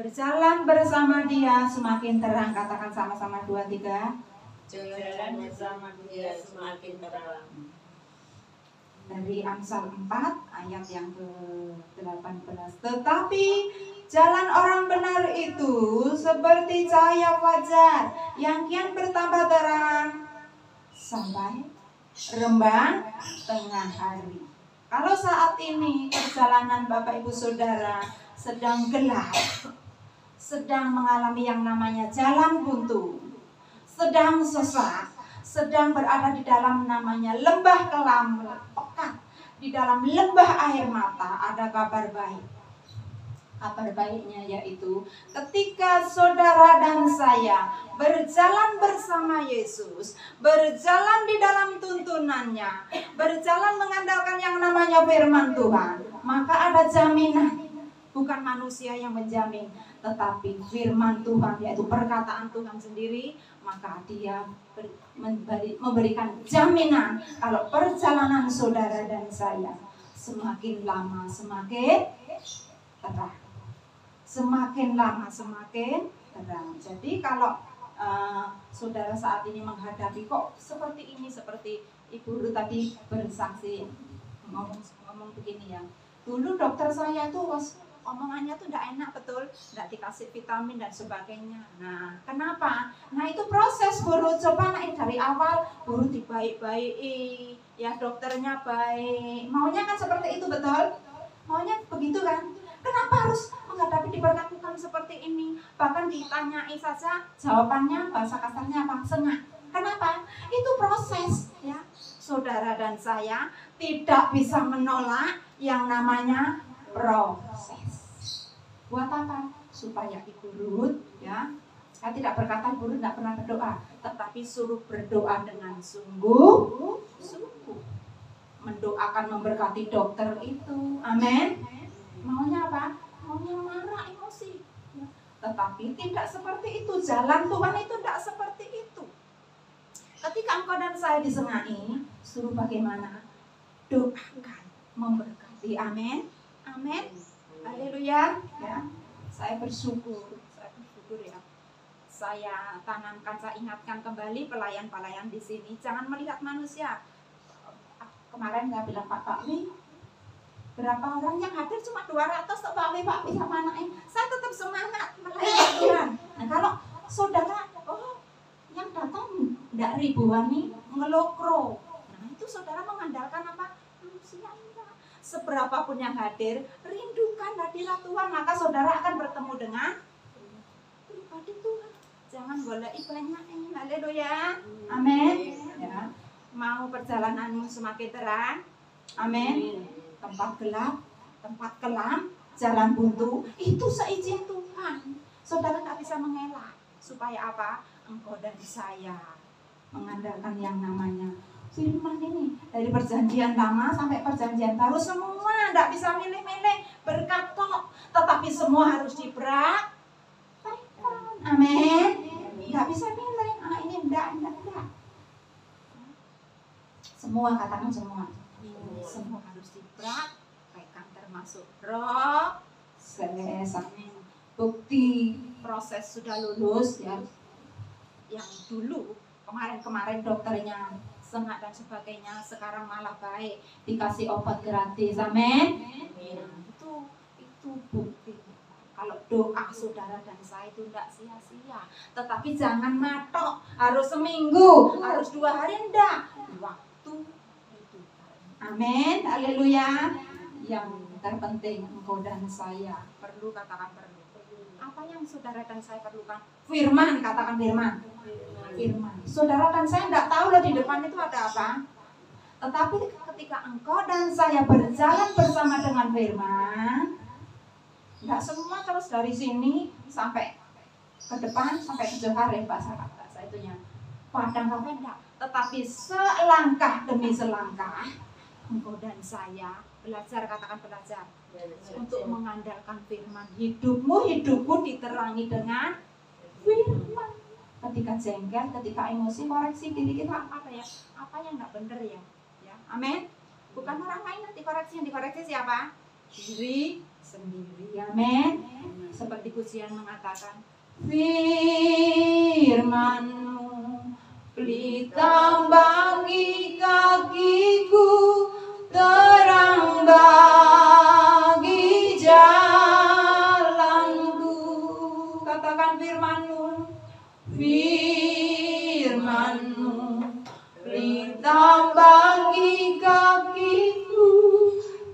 Berjalan bersama Dia semakin terang. Katakan sama-sama 2, 3. Jalan bersama Dia semakin terang. Dari Amsal 4 ayat yang ke-18. Tetapi jalan orang benar itu seperti cahaya fajar yang kian bertambah terang sampai rembang tengah hari. Kalau saat ini perjalanan Bapak Ibu Saudara sedang gelap, sedang mengalami yang namanya jalan buntu, sedang sesat, sedang berada di dalam namanya lembah kelam, pekat, di dalam lembah air mata, ada kabar baik. Kabar baiknya yaitu ketika saudara dan saya berjalan bersama Yesus, berjalan di dalam tuntunannya, berjalan mengandalkan yang namanya firman Tuhan, maka ada jaminan. Bukan manusia yang menjamin, tetapi firman Tuhan, yaitu perkataan Tuhan sendiri, maka Dia memberikan jaminan kalau perjalanan saudara dan saya semakin lama semakin terang. Semakin lama semakin terang. Jadi kalau saudara saat ini menghadapi kok seperti ini, seperti Ibu Ruth tadi bersaksi ngomong begini ya. Dulu dokter saya itu omongannya tuh tidak enak, betul, tidak dikasih vitamin dan sebagainya. Nah, kenapa? Nah, itu proses Buru. Coba naik dari awal, Buru dibaik-baiki, ya dokternya baik. Maunya kan seperti itu, betul? Maunya begitu kan? Kenapa harus menghadapi diperlakukan seperti ini? Bahkan ditanyai saja, jawabannya bahasa kasarnya apa? Sengak. Kenapa? Itu proses, ya. Saudara dan saya tidak bisa menolak yang namanya proses. Buat apa? Supaya Ibu Ruth, ya, saya tidak berkata Ibu Ruth tidak pernah berdoa, tetapi suruh berdoa dengan sungguh-sungguh, mendoakan memberkati dokter itu. Amin. Maunya apa? Maunya marah, emosi, ya. Tetapi tidak seperti itu. Jalan Tuhan itu tidak seperti itu. Ketika engkau dan saya disengai, suruh bagaimana? Doakan, memberkati. Amin. Amin. Haleluya. Ya. Saya bersyukur ya. Saya tanamkan, saya ingatkan kembali pelayan-pelayan di sini, jangan melihat manusia. Kemarin saya bilang Pak Wi, berapa orang yang hadir? Cuma 200 tuh Pak Wi sama anaknya. Saya tetap semangat melayani Tuhan. Nah, kalau saudara yang datang tidak ribuan nih, ngelokro. Nah, itu saudara mengandalkan apa? Manusia enggak. Seberapapun yang hadir, rindukan hadirat Tuhan, maka saudara akan bertemu dengan pribadi Tuhan. Jangan golek banyak ini. Haleluya. Amin. Ya. Mau perjalananmu semakin terang. Amin. Tempat gelap, tempat kelam, jalan buntu, itu seizin Tuhan. Saudara tak bisa mengelak. Supaya apa? Engkau dan saya mengandalkan yang namanya firman ini. Dari perjanjian lama sampai perjanjian baru, semua tidak bisa milih-milih berkat tok, tetapi semua harus dipraktikkan. Amin. Tidak bisa milih. Ini enggak. Semua, katakan semua. Semua harus dipraktikkan, termasuk proses. Amin. Bukti proses sudah lulus, ya. Yang dulu kemarin dokternya sengak dan sebagainya, sekarang malah baik, dikasih obat gratis. Amin. Itu bukti. Kalau doa saudara dan saya itu tidak sia-sia. Tetapi jangan matok, harus seminggu, harus 2 hari, enggak. Waktu itu. Amin. Haleluya. Yang terpenting engkau dan saya perlu, katakan perlu. Apa yang saudara dan saya perlukan? Firman, katakan firman. Firman. Saudara dan saya tidak tahu loh di depan itu ada apa. Tetapi ketika engkau dan saya berjalan bersama dengan firman, tidak semua terus dari sini sampai ke depan, sampai ke Johar, bahasa itunya. Padang kafe enggak. Tetapi selangkah demi selangkah, engkau dan saya belajar, katakan belajar, untuk mengandalkan firman. Hidupku diterangi dengan firman. Ketika jengkel, ketika emosi, koreksi diri kita apa ya? Apa yang nggak benar ya? Amin. Bukan orang lain nanti koreksi, yang dikoreksi siapa? Diri sendiri. Amin. Seperti pujian mengatakan, firman-Mu pelita bagi kakiku, terang bagi jalanku. Katakan firman-Mu, firman-Mu pelita bagi kakiku,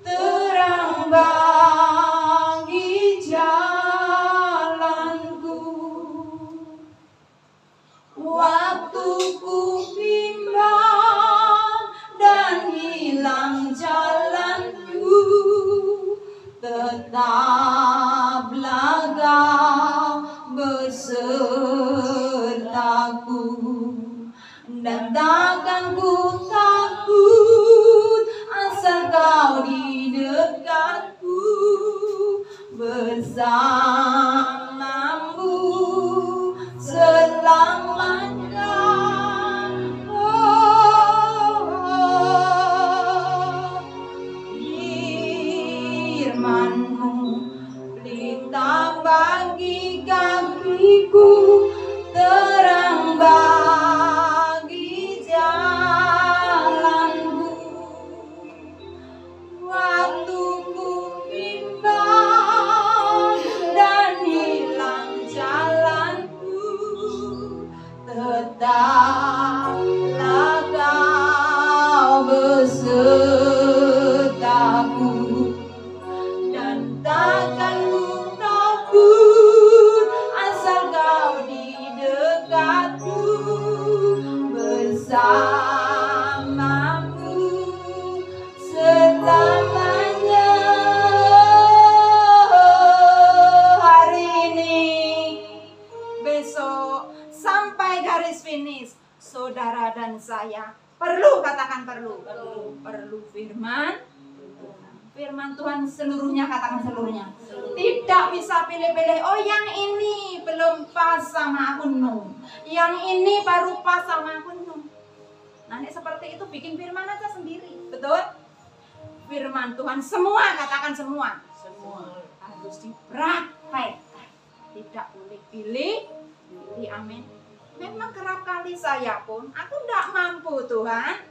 terang bagi jalanku. Waktu ku bimbang dan hilang jalanku, tetaplah Kau besertaku, dan takkan ku takut asal Kau di dekatku, bersamamu selamanya. Firman-Mu pelita bagi kakiku, terang bagi jalanku. Waktu ku bimbang dan hilang jalanku, tetaplah Kau besertaku, dan takkan ku takut asal Kau di dekatku, bersamamu selamanya. Hari ini, besok, sampai garis finish, saudara dan saya perlu, katakan perlu firman Tuhan seluruhnya, katakan seluruhnya. Tidak bisa pilih-pilih, oh yang ini belum pas sama aku, no, yang ini baru pas sama aku, no. Nah, seperti itu bikin firman aja sendiri, betul? Firman Tuhan semua, katakan semua harus dipraktekkan, tidak boleh pilih. Amin. Memang kerap kali saya pun, aku tidak mampu Tuhan,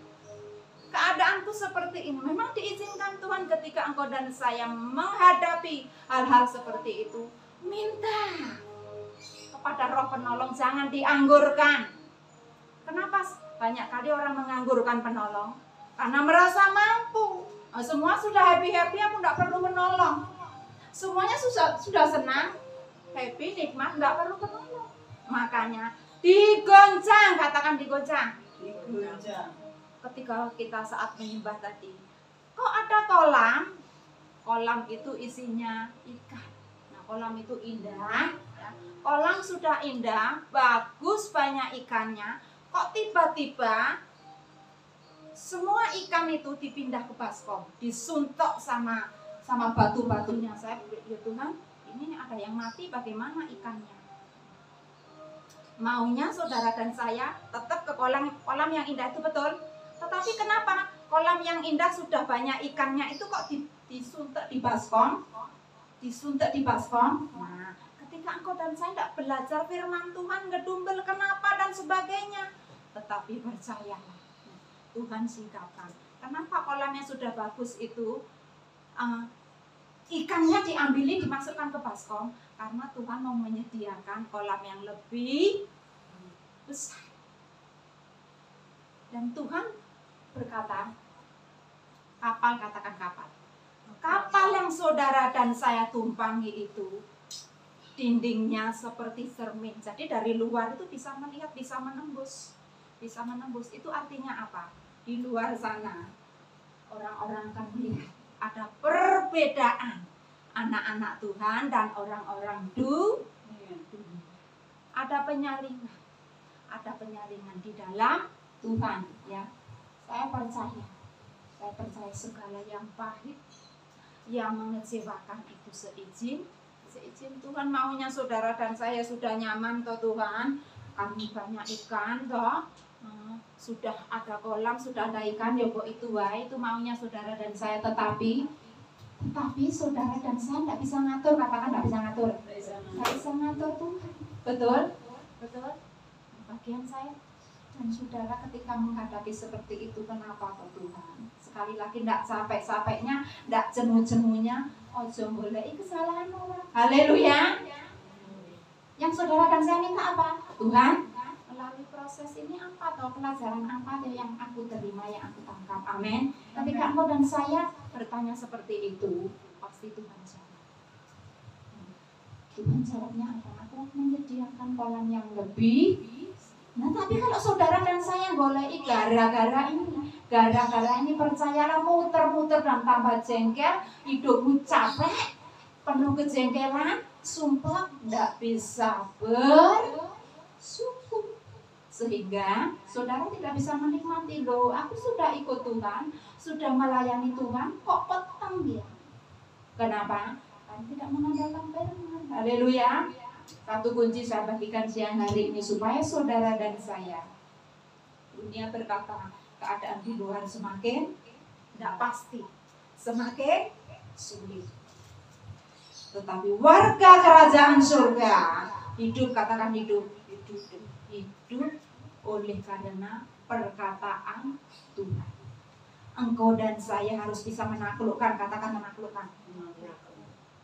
keadaanku seperti ini. Memang diizinkan Tuhan ketika engkau dan saya menghadapi hal-hal seperti itu. Minta kepada Roh Penolong, jangan dianggurkan. Kenapa banyak kali orang menganggurkan penolong? Karena merasa mampu. Semua sudah happy-happy, aku tidak perlu menolong. Semuanya sudah senang, happy, nikmat, tidak perlu penolong. Makanya digoncang, katakan digoncang. Ketika kita saat menyembah tadi, kok ada kolam itu isinya ikan. Nah, kolam itu indah, ya. Kolam sudah indah, bagus, banyak ikannya. Kok tiba-tiba semua ikan itu dipindah ke baskom, disuntok sama batu-batunya. Saya ya Tuhan, ini ada yang mati, bagaimana ikannya? Maunya saudara dan saya tetap ke kolam yang indah itu, betul. Tetapi kenapa kolam yang indah sudah banyak ikannya itu kok disuntik di baskom? Nah, ketika engkau dan saya tidak belajar firman Tuhan, ngedumbel kenapa dan sebagainya. Tetapi percayalah, Tuhan singkapkan. Kenapa kolam yang sudah bagus itu ikannya diambilin, dimasukkan ke baskom? Karena Tuhan mau menyediakan kolam yang lebih besar. Dan Tuhan berkata, kapal, katakan kapal. Kapal yang saudara dan saya tumpangi itu dindingnya seperti cermin. Jadi dari luar itu bisa melihat, bisa menembus. Itu artinya apa? Di luar sana orang-orang akan melihat ada perbedaan anak-anak Tuhan dan orang-orang dunia. Ada penyaringan di dalam Tuhan, ya. Saya percaya segala yang pahit, yang mengecewakan itu seizin Tuhan. Maunya saudara dan saya sudah nyaman toh Tuhan, kami banyak ikan toh, sudah ada kolam, sudah ada ikan, ya kok itu wae, itu maunya saudara dan saya. Tetapi Tetapi saudara dan saya tidak bisa ngatur, katakan tidak bisa ngatur. Tidak bisa ngatur Tuhan. Betul? Betul? Bagian saya dan saudara ketika menghadapi seperti itu, kenapa ke Tuhan? Sekali lagi tidak capek-capeknya, tidak jenuh-jenuhnya, ojo boleh kesalahan orang. Haleluya. Yang saudara dan saya minta apa? Tuhan, melalui proses ini apa atau pelajaran apa yang aku terima, yang aku tangkap. Amin. Ketika engkau dan saya bertanya seperti itu, pasti Tuhan jawab. Tuhan jawabnya apa? Aku menyediakan kolam yang lebih. Nah, tapi kalau saudara dan saya golek gara-gara ini percayalah muter-muter dan tambah jengkel, hidupmu capek, penuh kejengkelan, sumpah tidak bisa bersyukur. Sehingga saudara tidak bisa menikmati, loh aku sudah ikut Tuhan, sudah melayani Tuhan, kok petang dia. Kenapa? Karena tidak mengandalkan firman. Haleluya. Satu kunci saya bagikan siang hari ini supaya saudara dan saya, dunia berkata keadaan di luar semakin tidak pasti, semakin sulit. Tetapi warga kerajaan surga hidup, katakan hidup oleh karena perkataan Tuhan. Engkau dan saya harus bisa menaklukkan, katakan menaklukkan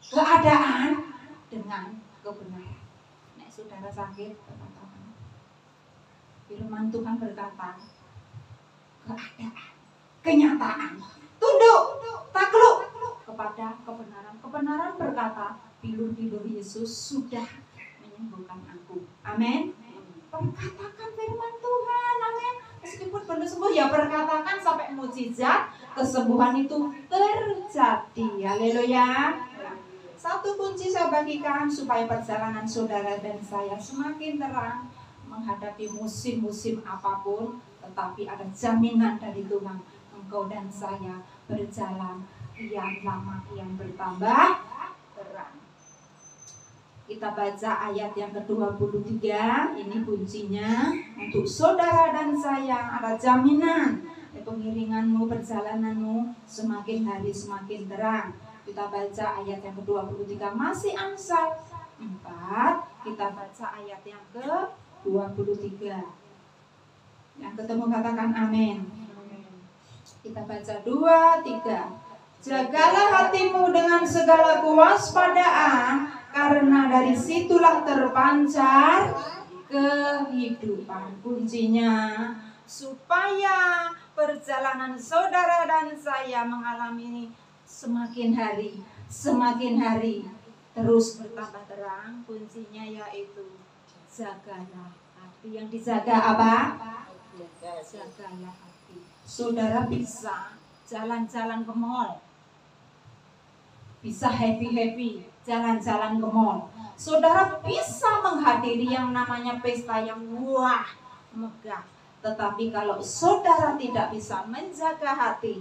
keadaan dengan kebenaran. Nek saudara sakit, katakan firman Tuhan berkata keadaan, kenyataan, tunduk, takluk kepada kebenaran. Kebenaran berkata bilur-bilur Yesus sudah menyembuhkan aku. Amin. Perkatakan firman Tuhan, amin. Meskipun belum sembuh, ya perkatakan sampai mukjizat kesembuhan itu terjadi. Haleluya. Satu kunci saya bagikan supaya perjalanan saudara dan saya semakin terang menghadapi musim-musim apapun, tetapi ada jaminan dari Tuhan. Engkau dan saya berjalan kian lama kian bertambah terang. Kita baca ayat yang ke-23, ini kuncinya untuk saudara dan saya. Ada jaminan pengiringanmu, perjalananmu semakin hari semakin terang. Kita baca ayat yang ke-23, masih Amsal 4. Kita baca ayat yang ke-23. Yang ketemu katakan amin. Kita baca 2, 3. Jagalah hatimu dengan segala kewaspadaan, karena dari situlah terpancar kehidupan. Kuncinya supaya perjalanan saudara dan saya mengalami semakin hari terus bertambah terang. Kuncinya yaitu jagalah hati. Yang dijaga apa? Jagalah hati. Saudara bisa jalan-jalan ke mall, bisa happy jalan-jalan ke mall. Saudara bisa menghadiri yang namanya pesta yang wah megah. Tetapi kalau saudara tidak bisa menjaga hati,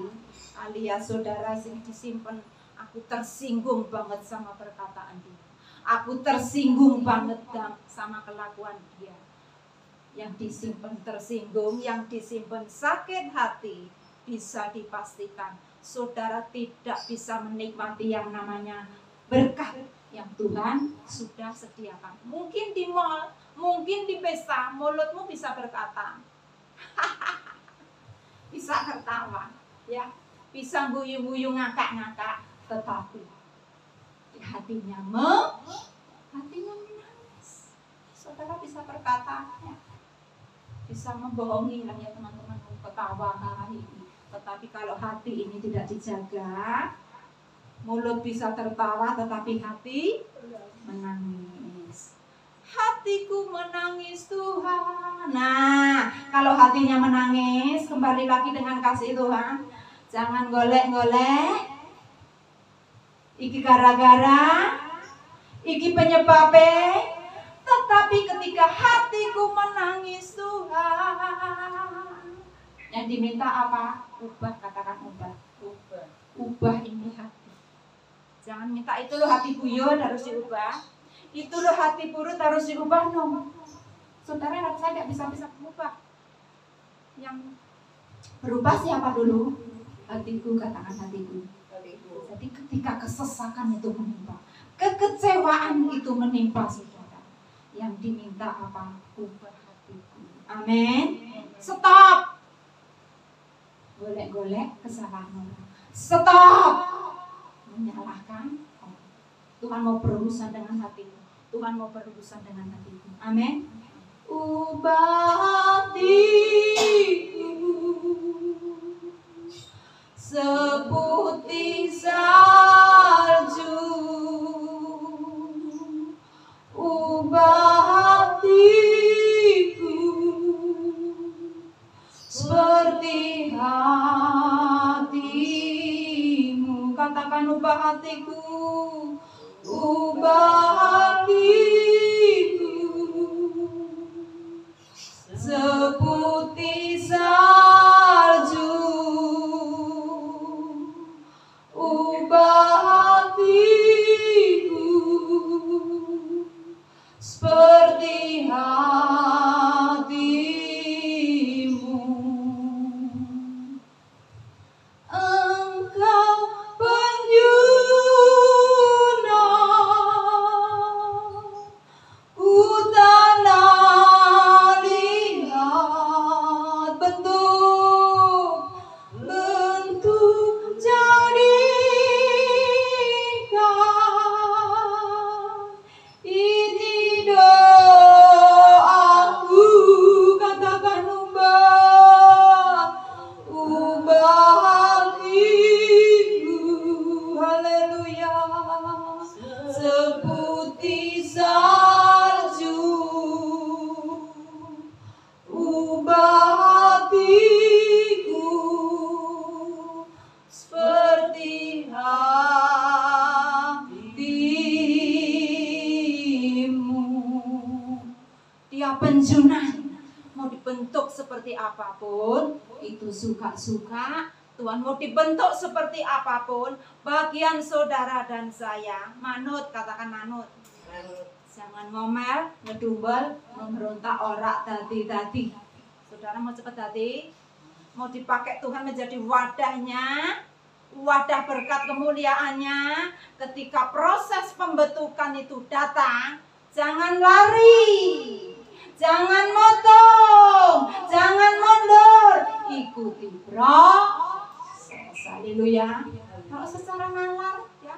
alias saudara sing disimpan, aku tersinggung banget sama perkataan dia, aku tersinggung banget sama kelakuan dia. Yang disimpan tersinggung, yang disimpan sakit hati, bisa dipastikan saudara tidak bisa menikmati yang namanya berkat yang Tuhan sudah sediakan. Mungkin di mall, mungkin di pesta, mulutmu bisa berkata bisa tertawa, ya, bisa guyu-guyu ngakak-ngakak, tetapi hatinya menangis. Saudara bisa berkata, ya, bisa membohongi lah ya teman-teman, ketawa ini. Tetapi kalau hati ini tidak dijaga, mulut bisa tertawa tetapi hati menangis. Hatiku menangis Tuhan. Nah, kalau hatinya menangis, kembali lagi dengan kasih Tuhan. Jangan golek-golek. Iki gara-gara, iki penyebabnya. Tetapi ketika hatiku menangis Tuhan, yang diminta apa? Ubah, katakan ubah. Ubah ini hati. Jangan minta itu loh hati buyut harus diubah, itu loh hati purut harus diubah. No. Saudara dan saya tidak bisa berubah. Yang berubah siapa dulu? Hatiku, katakan hatiku. Jadi ketika kesesakan itu menimpa, kekecewaan itu menimpa saudara, yang diminta apa? Ubah hatiku. Amin. Stop. Golek-golek kesalahan orang. Stop. Menyalahkan orang. Tuhan mau berurusan dengan hatimu. Tuhan mau berurusan dengan hatimu. Amin. Ubah hatiku seputih salju, ubah hatiku seperti hatimu. Katakan ubah hatiku, ubah hatiku seputih salju, ubah hatiku seperti hatimu. Engkau penyuna, ku tanah lihat bentuk jadikan. Ini doaku, katakan ubah hatiku, haleluya, seputih salju, ubah hatiku seperti hatimu. Dia penjunan, mau dibentuk seperti apapun, itu suka-suka. Tuhan mau dibentuk seperti apapun, bagian saudara dan saya, manut, katakan manut. Jangan ngomel, ngedumbel, memberontak orak tadi. Saudara mau cepat tadi, mau dipakai Tuhan menjadi wadahnya, wadah berkat kemuliaannya. Ketika proses pembentukan itu datang, jangan lari, jangan motong, jangan mundur, ikuti proses. Haleluya. Kalau secara nalar, ya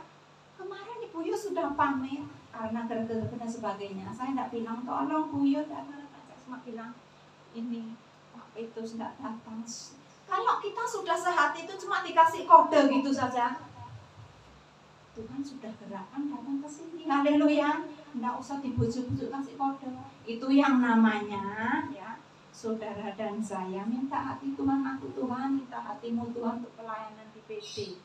kemarin Ibu Yu sudah pamit karena gerger dan sebagainya. Saya tidak bilang tolong Bu Yu, saya cuma bilang ini Pak Petrus tidak datang. Kalau kita sudah sehati itu cuma dikasih kode gitu saja, Tuhan sudah gerakkan datang ke sini. Haleluya. Tidak usah dibujuk-bujuk kasih kode. Itu yang namanya ya, saudara dan saya minta hati Tuhan, aku Tuhan, minta hatimu Tuhan untuk pelayanan di PD.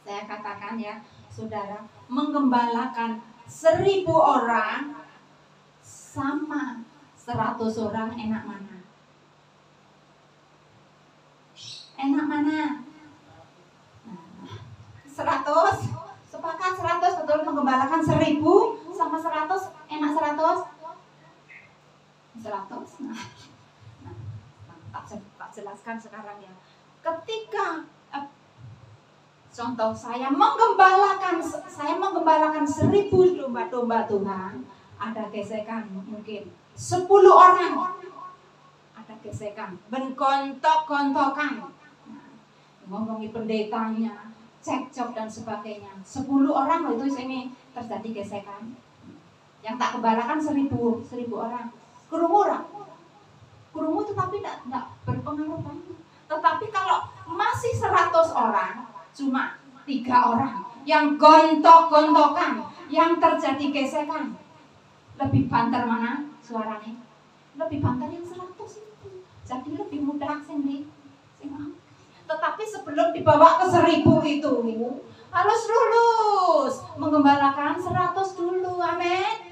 Saya katakan ya, saudara, menggembalakan 1000 orang sama 100 orang enak mana? Enak mana? Nah, 100, sepakat 100, betul, menggembalakan 1000 sama 100, enak 100? 100. Nah, tak jelaskan sekarang ya. Ketika contoh saya menggembalakan 1000 domba-domba Tuhan, ada gesekan mungkin 10 orang, ada gesekan, bengontok-gontokan, ngomongi pendetanya, cekcok dan sebagainya. 10 orang itu sini terjadi gesekan. Yang tak gembalakan 1000 orang. Kerumuh tetapi tidak berpengaruh banyak. Tetapi kalau masih 100 orang, cuma 3 orang yang gontok-gontokan, yang terjadi gesekan, lebih banter mana suaranya? Lebih banter yang 100 itu. Jadi lebih mudah sing. Tetapi sebelum dibawa ke 1000 itu harus lulus menggembalakan 100 dulu. Amin.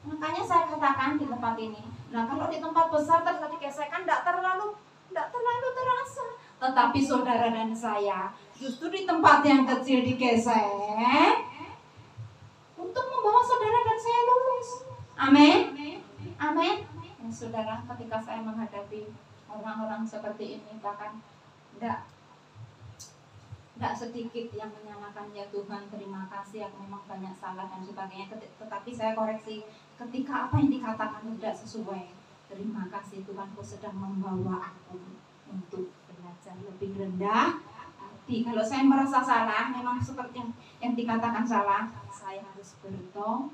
Makanya saya katakan di tempat ini, nah kalau di tempat besar terjadi gesekan tidak terlalu terasa. Tetapi saudara dan saya justru di tempat yang kecil digesek untuk membawa saudara dan saya lulus. Amin. Amin. Ya, saudara, ketika saya menghadapi orang-orang seperti ini, bahkan Tidak sedikit yang menyalahkan, ya Tuhan terima kasih aku memang banyak salah dan sebagainya, tetapi saya koreksi ketika apa yang dikatakan tidak sesuai. Terima kasih Tuhan, Kau sedang membawa aku untuk belajar lebih rendah hati. Kalau saya merasa salah, memang seperti yang dikatakan salah, saya harus bertobat.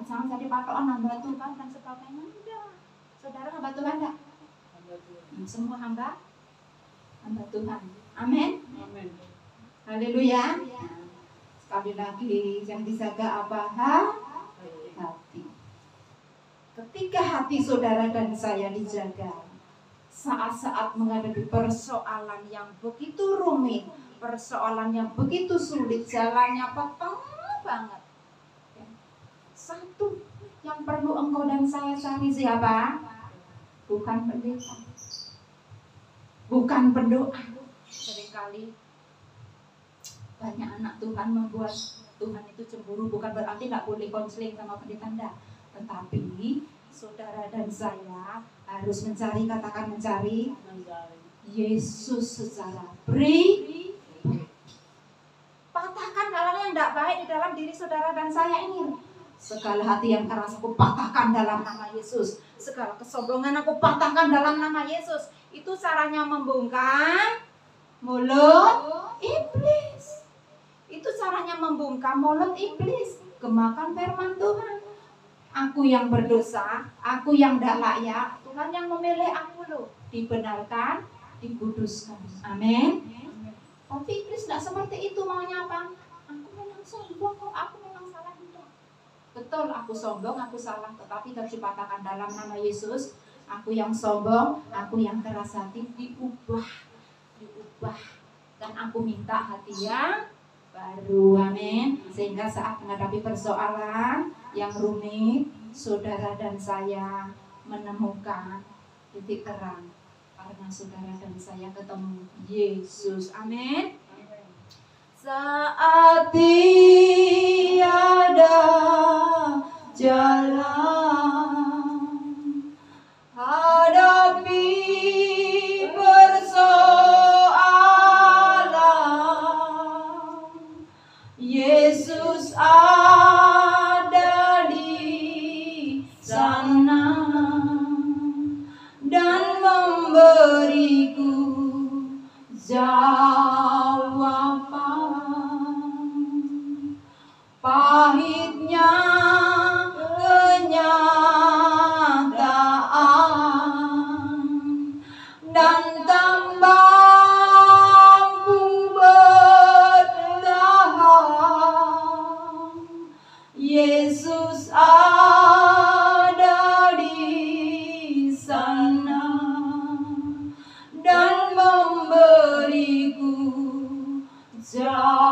Jangan jadi patokan hamba Tuhan dan sebagainya. Enggak. Saudara hamba Tuhan enggak? Semua hamba Tuhan. Amin. Amin. Haleluya. Sekali lagi yang dijaga apa? Hati. Ketika hati saudara dan saya dijaga, saat-saat menghadapi persoalan yang begitu rumit, persoalan yang begitu sulit, jalannya peteng banget. Satu yang perlu engkau dan saya cari siapa? Bukan pendeta, bukan pendoa. Seringkali banyak anak Tuhan membuat Tuhan itu cemburu. Bukan berarti tidak boleh konseling sama pendeta, enggak. Tetapi saudara dan saya harus mencari, katakan mencari Yesus secara pribadi. Patahkan hal yang tidak baik di dalam diri saudara dan saya ini. Segala hati yang keras aku patahkan dalam nama Yesus. Segala kesombongan aku patahkan dalam nama Yesus. Itu caranya membungkam mulut iblis. Itu caranya membungkam mulut iblis. Gemakan firman Tuhan. Aku yang berdosa, aku yang tidak layak, Tuhan yang memilih aku loh. Dibenarkan, dikuduskan. Amin. Tapi iblis tidak seperti itu, maunya apa? Aku memang sombong kok, aku memang salah. Betul, aku sombong, aku salah, tetapi harus dipatahkan dalam nama Yesus. Aku yang sombong, aku yang keras hati, diubah, dan aku minta hati yang baru. Amin. Sehingga saat menghadapi persoalan yang rumit, saudara dan saya menemukan titik terang karena saudara dan saya ketemu Yesus. Amin. Saat tiada jalan, hadapi persoalan, Yesus ada di sana dan memberiku jawaban. Pahitnya kenyataan dan tak mampu bertahan, Yesus ada di sana dan memberiku jawaban.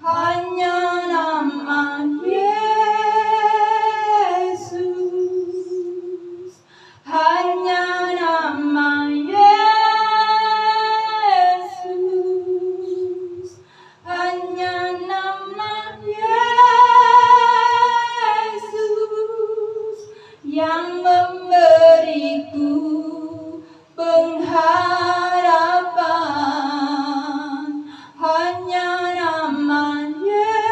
Hanya nama Yesus, hanya nama Yesus, hanya nama Yesus yang memberiku pengharapan. Hanya nama Yesus,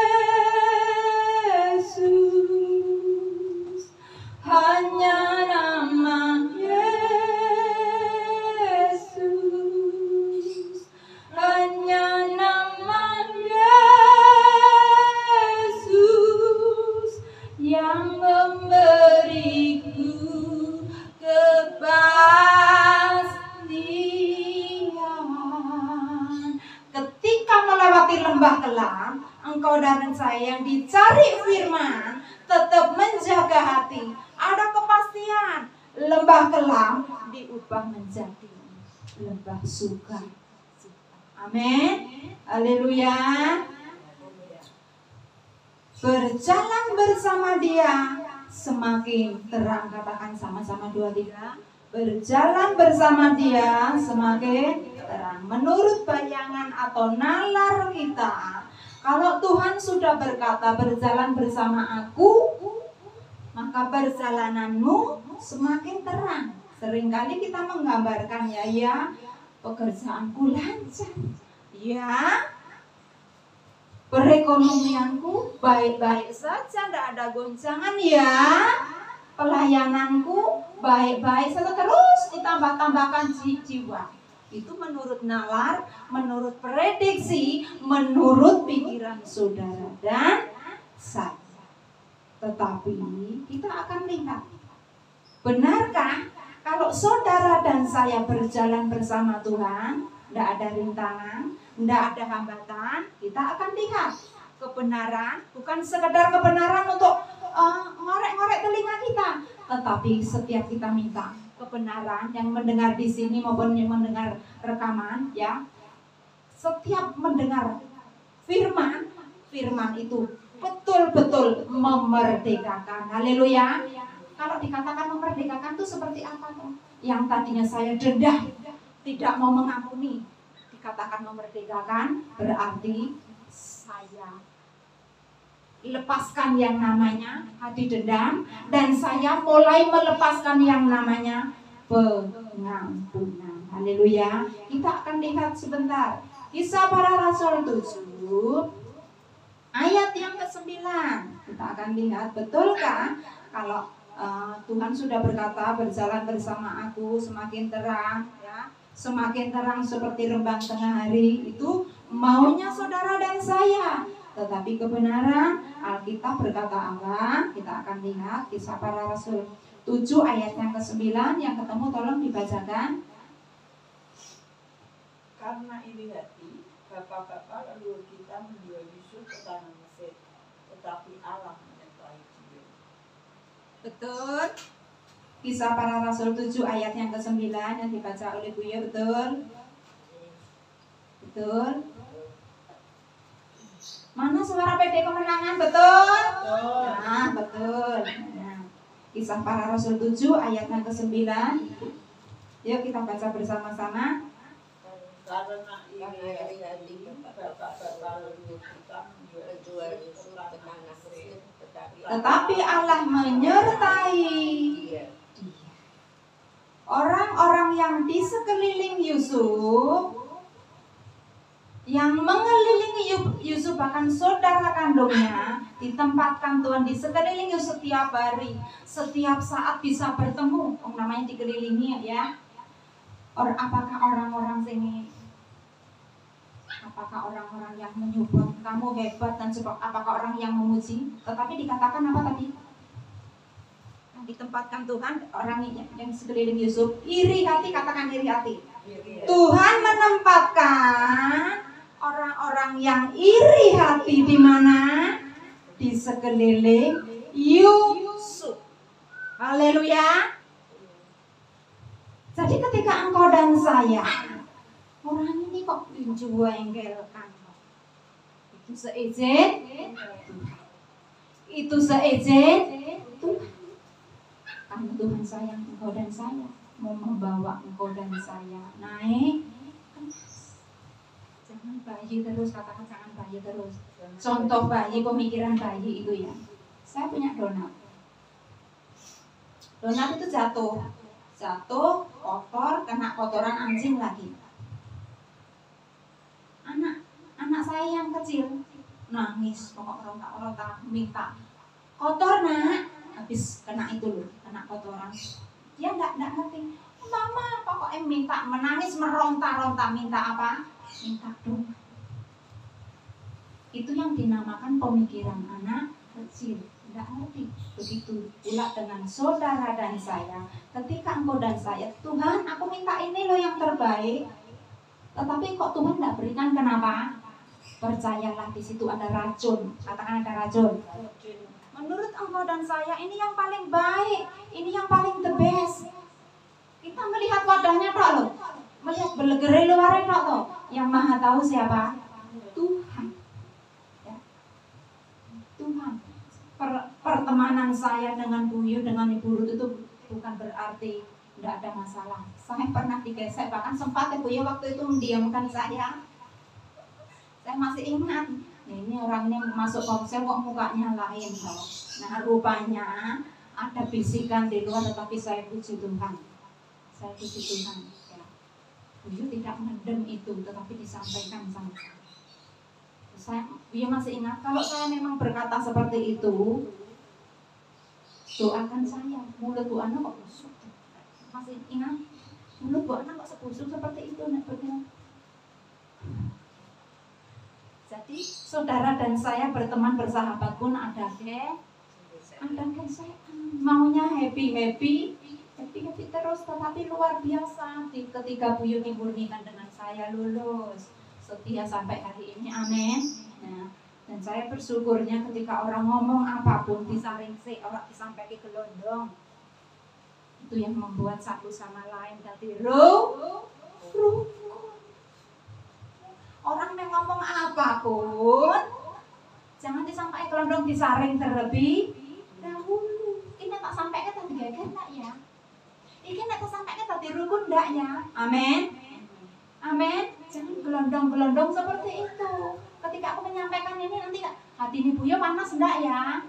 hanya nama Yesus, hanya nama Yesus yang memberiku kepastian. Ketika melewati lembah kelam, engkau dan saya yang dicari firman tetap menjaga hati, ada kepastian. Lembah kelam diubah menjadi lembah suka. Amin. Haleluya. Berjalan bersama Dia semakin terang. Katakan sama-sama 2-3. Berjalan bersama Dia semakin terang. Menurut bayangan atau nalar kita, kalau Tuhan sudah berkata berjalan bersama aku, maka perjalananmu semakin terang. Seringkali kita menggambarkan ya pekerjaanku lancar, ya perekonomianku baik-baik saja, tidak ada goncangan ya, pelayananku baik-baik saja, terus ditambah-tambahkan jiwa. Itu menurut nalar, menurut prediksi, menurut pikiran saudara dan saya. Tetapi kita akan lihat, benarkah kalau saudara dan saya berjalan bersama Tuhan, tidak ada rintangan, tidak ada hambatan, kita akan lihat kebenaran, bukan sekedar kebenaran untuk ngorek-ngorek telinga kita, tetapi setiap kita minta kebenaran, yang mendengar di sini maupun yang mendengar rekaman, ya, setiap mendengar firman itu betul-betul memerdekakan. Haleluya. Kalau dikatakan memerdekakan itu seperti apa toh? Yang tadinya saya dendam, tidak mau mengampuni, dikatakan memerdekakan, berarti saya lepaskan yang namanya hati dendam, dan saya mulai melepaskan yang namanya pengampunan. Haleluya. Kita akan lihat sebentar Kisah Para Rasul 7 ayat yang ke-9. Kita akan lihat, betulkah kalau Tuhan sudah berkata, berjalan bersama aku semakin terang, ya, semakin terang seperti rembang tengah hari. Itu maunya saudara dan saya. Tetapi kebenaran Alkitab berkata Allah. Kita akan lihat Kisah Para Rasul 7 ayat yang ke-9. Yang ketemu tolong dibacakan. Karena iri hati, bapak-bapak leluhur kita menjual Yusuf ke tanah Mesir, tetapi Allah menyertai dia. Betul. Kisah Para Rasul 7 ayat yang ke-9 yang dibaca oleh Buya, betul? Betul. Mana suara PD kemenangan, betul? Nah, betul. Nah, Kisah Para Rasul 7 ayat yang ke-9. Yuk kita baca bersama-sama. Karena iri hati, bapak-bapak leluhur kita menjual Yusuf ke tanah Mesir, Tetapi Allah menyertai orang-orang yang di sekeliling Yusuf, yang mengelilingi Yusuf, bahkan saudara kandungnya, ditempatkan Tuhan di sekeliling Yusuf setiap hari, setiap saat bisa bertemu. Namanya dikelilingi, ya. Apakah orang-orang sini, apakah orang-orang yang menyebut kamu hebat dan sebab, apakah orang yang memuji? Tetapi dikatakan apa tadi? Ditempatkan Tuhan orang yang sekeliling Yusuf iri hati, katakan iri hati. Tuhan menempatkan orang-orang yang iri hati di mana? Di sekeliling Yusuf. Haleluya. Jadi ketika engkau dan saya, orang ini kok menjengkelkan, itu seizin Tuhan. Itu seizin Tuhan. Karena Tuhan sayang engkau dan saya, mau membawa engkau dan saya naik. Jangan bayi terus, katakan jangan bayi terus. Contoh bayi, pemikiran bayi itu ya. Saya punya donat. Donat itu jatuh, kotor, kena kotoran anjing lagi. Anak saya yang kecil nangis, pokok ronta-ronta, minta kotor nak, habis kena itu loh, kena kotoran. Dia enggak ngerti. Mama pokoknya minta, menangis, meronta-ronta, minta apa? Minta donat. Itu yang dinamakan pemikiran anak kecil. Tidak ngerti. Begitu pula dengan saudara dan saya. Ketika engkau dan saya, Tuhan aku minta ini loh yang terbaik, tetapi kok Tuhan tidak berikan, kenapa? Percayalah, di situ ada racun. Katakan ada racun. Menurut engkau dan saya ini yang paling baik, ini yang paling the best. Kita melihat wadahnya tok loh, melihat belegere luarnya tok loh. Yang maha tahu siapa? Tuhan. Ya. Tuhan. Pertemanan saya dengan Buyu, dengan Ibu Ruth itu bukan berarti tidak ada masalah. Saya pernah digesek, bahkan sempat Buyu waktu itu mendiamkan saya. Saya masih ingat, ya ini orang ini masuk komsel kok mukanya lain. Nah rupanya ada bisikan di luar, tetapi saya puji Tuhan. Saya puji Tuhan ya. Beliau tidak mendem itu, tetapi disampaikan sama dia masih ingat kalau saya memang berkata seperti itu, doakan saya, mulut Bu Ana kok busuk. Masih ingat, mulut Bu Ana kok sebusuk seperti itu, Jadi saudara dan saya berteman bersahabat pun ada gesekan, maunya happy terus, tetapi luar biasa ketika Bu Yuni murnikan dengan saya lulus setia sampai hari ini, amin. Nah, dan saya bersyukurnya ketika orang ngomong apapun disaring orang disampaikan ke gelondong, itu yang membuat satu sama lain jadi rukun. Orang yang ngomong apapun jangan disampaikan ke gelondong, disaring terlebih dahulu. Ini tak sampaikan tadi geger enggak ya? Ini tak sampaikan tadi rukun enggak ya? Amin. Amin. Jangan gelondong-gelondong seperti itu. Ketika aku menyampaikan ini nanti hati ini Buyo panas enggak ya?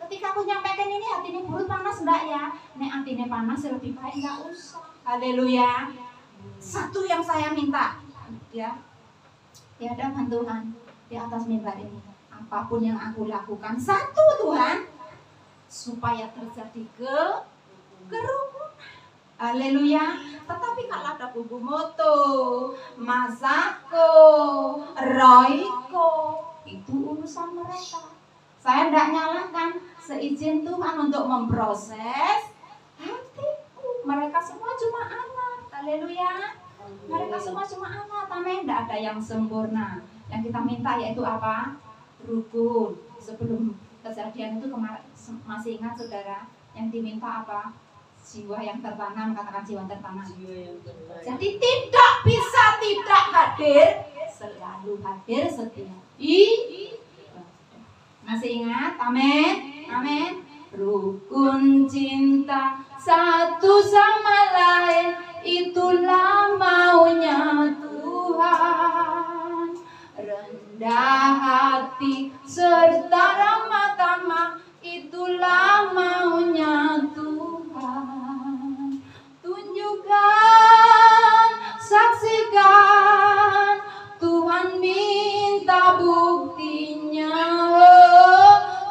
Ketika aku menyampaikan ini hati ini buruk panas enggak ya? Nek hati ini panas lebih baik enggak usah. Haleluya. Satu yang saya minta ya, di hadapan Tuhan di atas mimbar ini, apapun yang aku lakukan, satu Tuhan, supaya terjadi kerukunan. Haleluya. Tetapi kalau ada Bubu Moto, Masako, Royko, itu urusan mereka. Saya tidak nyalahkan, seizin Tuhan untuk memproses hatiku. Mereka semua cuma anak. Haleluya. Mereka semua cuma anak. Amin. Tidak ada yang sempurna. Yang kita minta yaitu apa? Rukun. Sebelum kejadian itu kemarin, masih ingat saudara, yang diminta apa? Jiwa yang tertanam, katakan jiwa tertanam. Jadi tidak bisa tidak hadir, selalu hadir setiap masih ingat? Amin. Amin. Rukun cinta satu sama lain, itulah maunya Tuhan. Rendah hati serta ramah tamah, itulah maunya Tuhan. Tunjukkan, saksikan, Tuhan minta buktinya.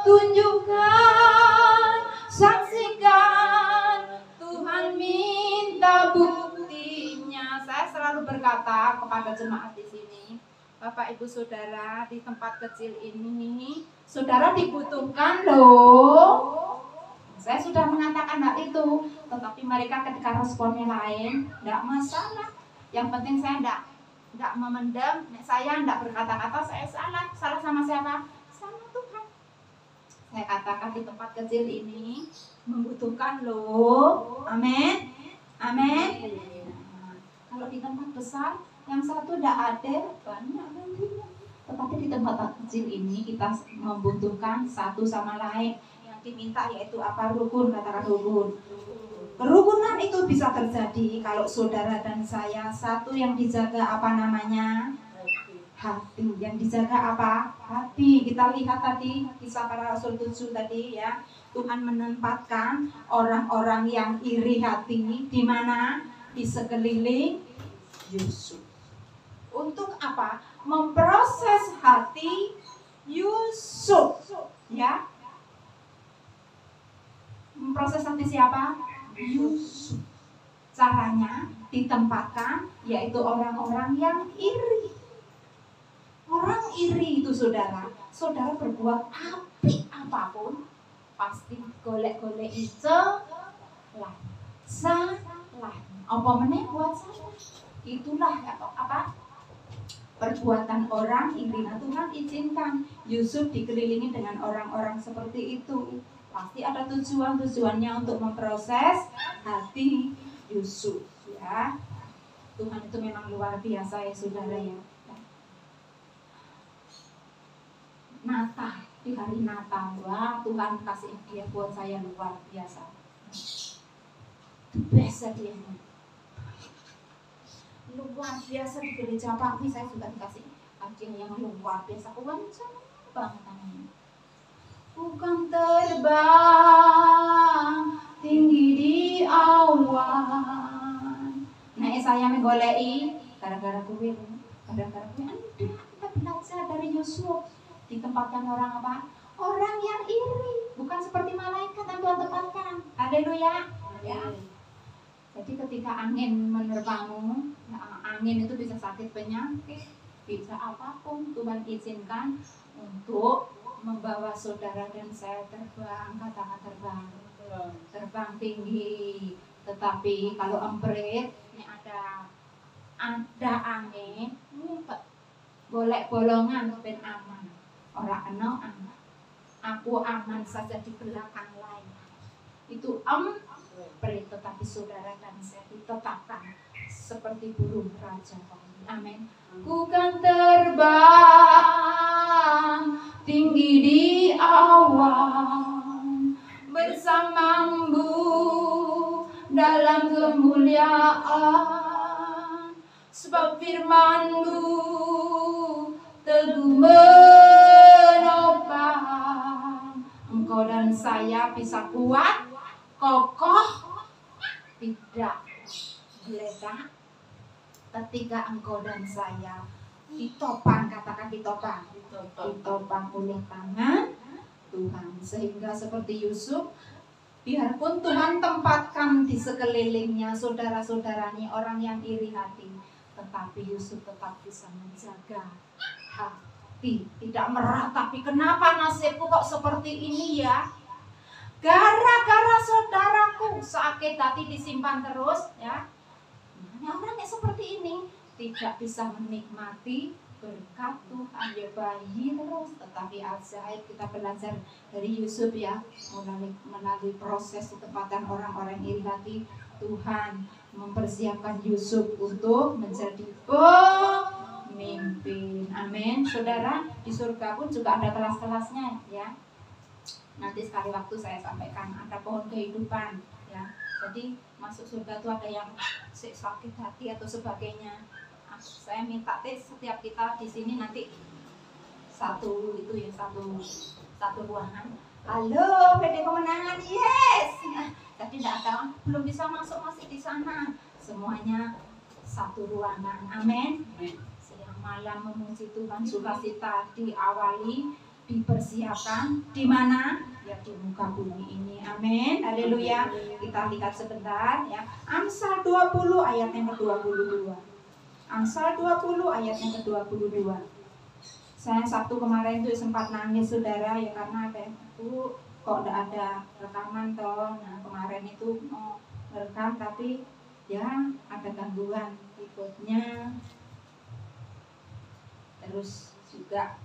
Tunjukkan, saksikan, Tuhan minta buktinya. Saya selalu berkata kepada jemaat di sini, Bapak Ibu Saudara, di tempat kecil ini, saudara dibutuhkan loh. Saya sudah mengatakan hal itu, tetapi mereka ketika responnya lain, tidak masalah. Yang penting saya tidak memendam, saya tidak berkata-kata saya salah sama siapa? Sama Tuhan. Saya katakan di tempat kecil ini membutuhkan loh, amin, amin. Nah, kalau di tempat besar, yang satu tidak ada, banyak nanti. Tetapi di tempat kecil ini kita membutuhkan satu sama lain. Diminta yaitu apa? Rukun, katakan rukun. Kerukunan itu bisa terjadi kalau saudara dan saya satu yang dijaga apa namanya? Hati. Yang dijaga apa? Hati. Kita lihat tadi kisah para rasul 7 tadi ya. Tuhan menempatkan orang-orang yang iri hati di mana? Di sekeliling Yusuf. Untuk apa? Memproses hati Yusuf. Ya. Memproses hati siapa? Yusuf. Caranya ditempatkan yaitu orang-orang yang iri. Orang iri itu saudara berbuat apik apapun pasti golek-golek celah, salah. Apa meneh buat salah? Itulah apa? Perbuatan orang iri. Nah, Tuhan izinkan Yusuf dikelilingi dengan orang-orang seperti itu. Pasti ada tujuannya untuk memproses hati Yusuf ya. Tuhan itu memang luar biasa ya saudara ya. Natal, di hari Natal, wah Tuhan kasih dia buat saya luar biasa. Biasa dia luar biasa di gereja Pakti, saya sudah dikasih hadiah yang luar biasa, kewancang banget namanya. Bukan terbang tinggi di awan, saya menggolei gara-gara kuwi. Gara-gara kuwi Anda kita belajar dari Yusuf. Ditempatkan orang apa? Orang yang iri, bukan seperti malaikat yang Tuhan tempatkan. Haleluya. Ya. Jadi ketika angin menerpamu, ya, angin itu bisa sakit penyakit, bisa apapun Tuhan izinkan untuk membawa saudara dan saya terbang, katakan terbang tinggi. Tetapi kalau emprit, ini ada angin, ngumpet, golek bolongan ben aman. Ora kena aman. Aku aman saja di belakang lain. Itu emprit, tetapi saudara dan saya ditetapkan seperti burung raja. Amin. Ku kan terbang tinggi di awan bersamamu dalam kemuliaan, sebab firman-Mu teguh menopang. Engkau dan saya bisa kuat, kokoh, tidak geletak ketika engkau dan saya ditopang, katakan ditopang oleh tangan Tuhan. Sehingga seperti Yusuf, biarpun Tuhan tempatkan di sekelilingnya saudara-saudaranya orang yang iri hati, tetapi Yusuf tetap bisa menjaga hati, tidak meratapi kenapa nasibku kok seperti ini ya. Gara-gara saudaraku sakit hati disimpan terus ya. Orang yang seperti ini tidak bisa menikmati berkat Tuhan, ya bayi terus. Tetapi ajaib kita belajar dari Yusuf ya, melalui proses ketepatan orang-orang iri hati, Tuhan mempersiapkan Yusuf untuk menjadi pemimpin. Amin. Saudara, di surga pun juga ada kelas-kelasnya ya. Nanti sekali waktu saya sampaikan, ada pohon kehidupan ya. Jadi masuk surga itu ada yang sakit hati atau sebagainya. Saya minta setiap kita di sini nanti satu ruangan. Halo, PD Kemenangan, yes. Jadi tidak ada belum bisa masuk masih di sana. Semuanya satu ruangan. Amin. Siang malam memuji Tuhan, sukacita diawali, dipersiapkan di mana? Ya di muka bumi ini. Amin. Haleluya. Kita lihat sebentar ya. Amsal 20 ayat yang ke-22. Amsal 20 ayat yang ke-22. Saya Sabtu kemarin tuh sempat nangis saudara ya, karena apa itu kok tidak ada rekaman toh. Nah kemarin itu mau merekam tapi ya ada gangguan keyboardnya. Terus juga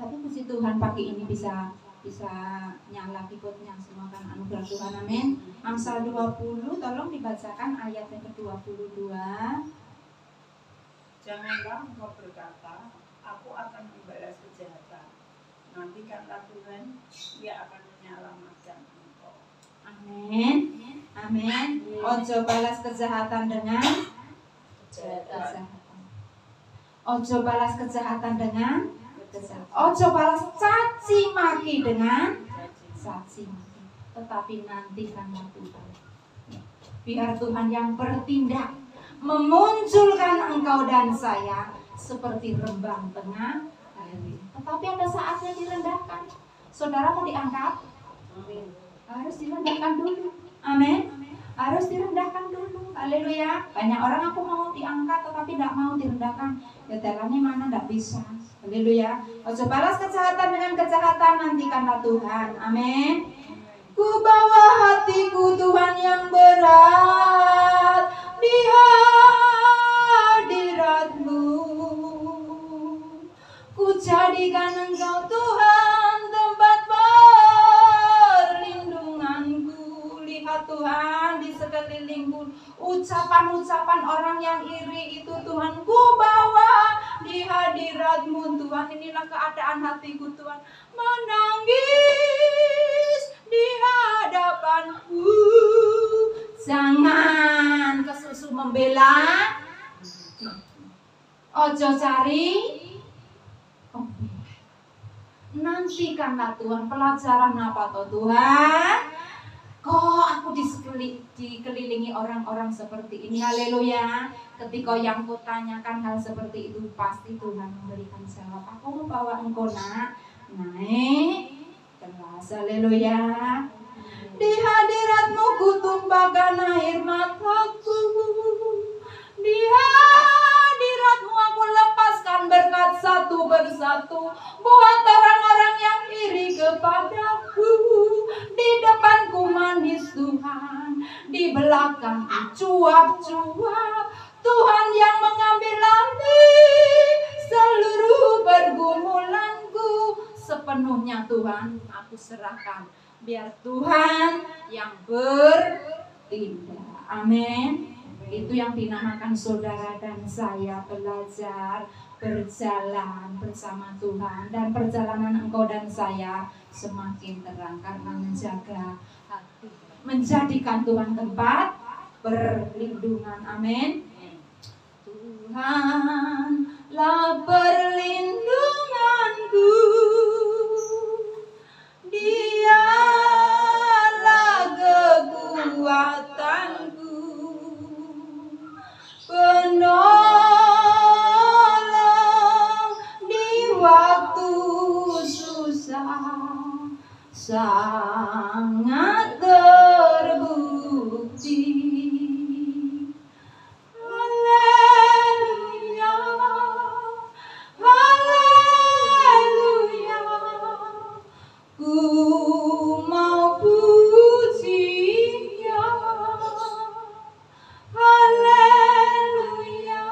tapi puji Tuhan pagi ini bisa nyala keyboardnya, semua kan anugerah Tuhan. Amin. Amsal 20 tolong dibacakan ayat yang ke-22. Janganlah engkau berkata, aku akan membalas kejahatan. Nantikanlah Tuhan, Dia akan menyelamatkan engkau. Amin. Amin. Ojo balas kejahatan dengan kejahatan. Ojo balas kejahatan dengan kejahatan. Ojo balas caci maki dengan caci maki. Tetapi nantikanlah Tuhan. Biar Tuhan yang bertindak, memunculkan engkau dan saya seperti rembang tengah hari. Tetapi ada saatnya direndahkan. Saudara mau diangkat? Harus direndahkan dulu. Amin. Harus direndahkan dulu. Haleluya. Banyak orang aku mau diangkat tetapi tidak mau direndahkan. Ya jalannya mana tidak bisa. Haleluya. Ojo balas kejahatan dengan kejahatan, nantikanlah Tuhan. Amin. Ku bawa hatiku Tuhan yang berat di hadirat-Mu. Ku jadikan Engkau Tuhan tempat perlindunganku. Lihat Tuhan di sekelilingku, ucapan-ucapan orang yang iri itu Tuhan ku bawa di hadirat-Mu Tuhan. Inilah keadaan hatiku Tuhan, menangis di hadapan-Mu. Jangan kesusu membela, ojo cari nantikanlah Tuhan. Pelajaran apa toh Tuhan? Kok aku dikelilingi orang-orang seperti ini. Haleluya. Ketika yang kutanyakan hal seperti itu, pasti Tuhan memberikan jawab. Aku membawa engkau naik kelas. Haleluya. Di hadiratmu kutumpahkan air mataku. Di hadiratmu aku lepaskan berkat satu persatu. Buat orang-orang yang iri kepadaku. Di depanku manis Tuhan, di belakang cuap-cuap. Tuhan yang mengambil alih seluruh pergumulanku. Sepenuhnya Tuhan aku serahkan. Biar Tuhan yang bertindak. Amin. Itu yang dinamakan saudara dan saya belajar berjalan bersama Tuhan. Dan perjalanan engkau dan saya semakin terang karena menjaga hati, menjadikan Tuhan tempat perlindungan. Amin. Tuhanlah perlindunganku, Dialah kekuatanku, penolong di waktu susah, sangat terbukti. Haleluya, haleluya, ku mau pujinya. Haleluya,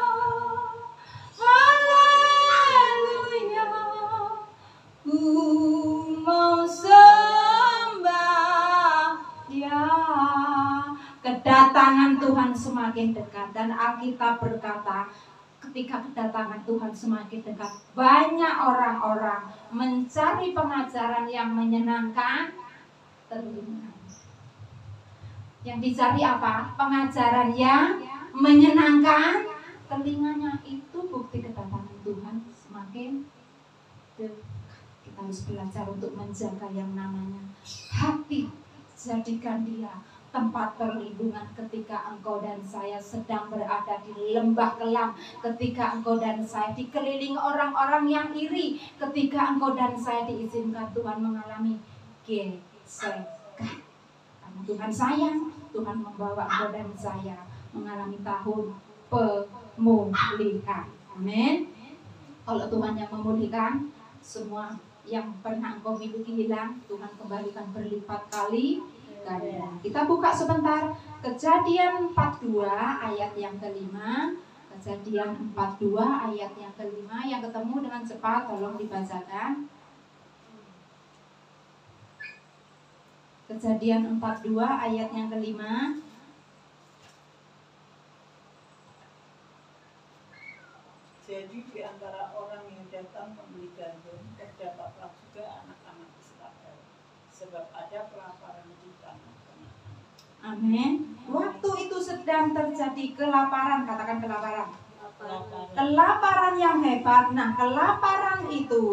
haleluya, ku mau sembah Dia. Kedatangan Tuhan semakin dekat, dan Alkitab berkata ketika kedatangan Tuhan semakin dekat, banyak orang-orang mencari pengajaran yang menyenangkan telinga. Yang dicari apa? Pengajaran yang menyenangkan telinganya. Itu bukti kedatangan Tuhan semakin dekat. Kita harus belajar untuk menjaga yang namanya hati. Jadikan dia tempat perlindungan ketika engkau dan saya sedang berada di lembah kelam, ketika engkau dan saya dikelilingi orang-orang yang iri, ketika engkau dan saya diizinkan Tuhan mengalami gesekan. Karena Tuhan sayang, Tuhan membawa engkau dan saya mengalami tahun pemulihan. Amin. Kalau Tuhan yang memulihkan, semua yang pernah engkau miliki hilang, Tuhan kembalikan berlipat kali. Kita buka sebentar Kejadian 42 ayat yang kelima. Kejadian 42 ayat yang kelima. Yang ketemu dengan cepat tolong dibacakan. Kejadian 42 ayat yang kelima. Jadi di antara orang yang datang membeli gandum terdapatlah juga anak-anak Israel, sebab ada kelaparan di tanah Kanaan. Amin. Waktu itu sedang terjadi kelaparan, katakan kelaparan. Kelaparan yang hebat. Nah, kelaparan itu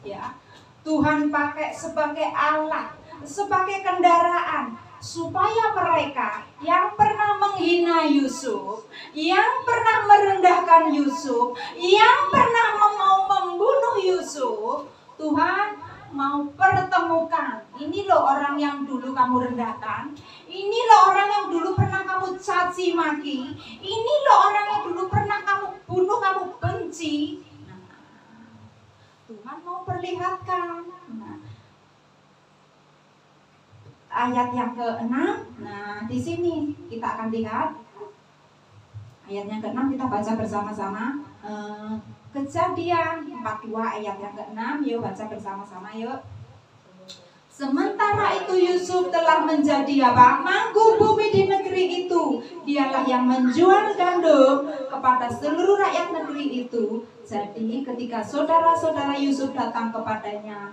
ya Tuhan pakai sebagai alat, sebagai kendaraan supaya mereka yang pernah menghina Yusuf, yang pernah merendahkan Yusuf, yang pernah mau membunuh Yusuf, Tuhan mau pertemukan. Ini loh orang yang dulu kamu rendahkan, ini loh orang yang dulu pernah kamu caci maki, ini loh orang yang dulu pernah kamu bunuh, kamu benci. Nah, Tuhan mau perlihatkan. Nah, ayat yang ke-6. Nah, di sini kita akan lihat ayat yang ke-6, kita baca bersama-sama. Kejadian 42 ayat yang ke-6. Yuk baca bersama-sama yuk. Sementara itu Yusuf telah menjadi apa? Mangku bumi di negeri itu. Dialah yang menjual gandum kepada seluruh rakyat negeri itu. Jadi ketika saudara-saudara Yusuf datang kepadanya,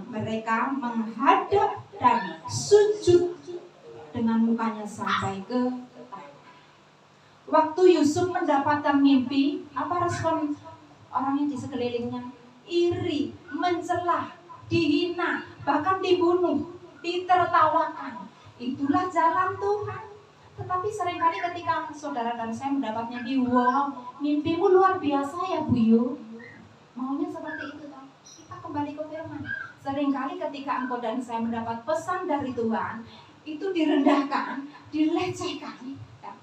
mereka menghadap dan sujud dengan mukanya sampai ke tanah. Waktu Yusuf mendapatkan mimpi, apa respon orangnya di sekelilingnya? Iri, mencelah, dihina, bahkan dibunuh, ditertawakan. Itulah jalan Tuhan. Tetapi seringkali ketika saudara dan saya mendapatnya di wow, mimpimu luar biasa ya Bu Yu. Maunya seperti itu toh. Kita kembali ke firman. Seringkali ketika engkau dan saya mendapat pesan dari Tuhan, itu direndahkan, dilecehkan. Ya.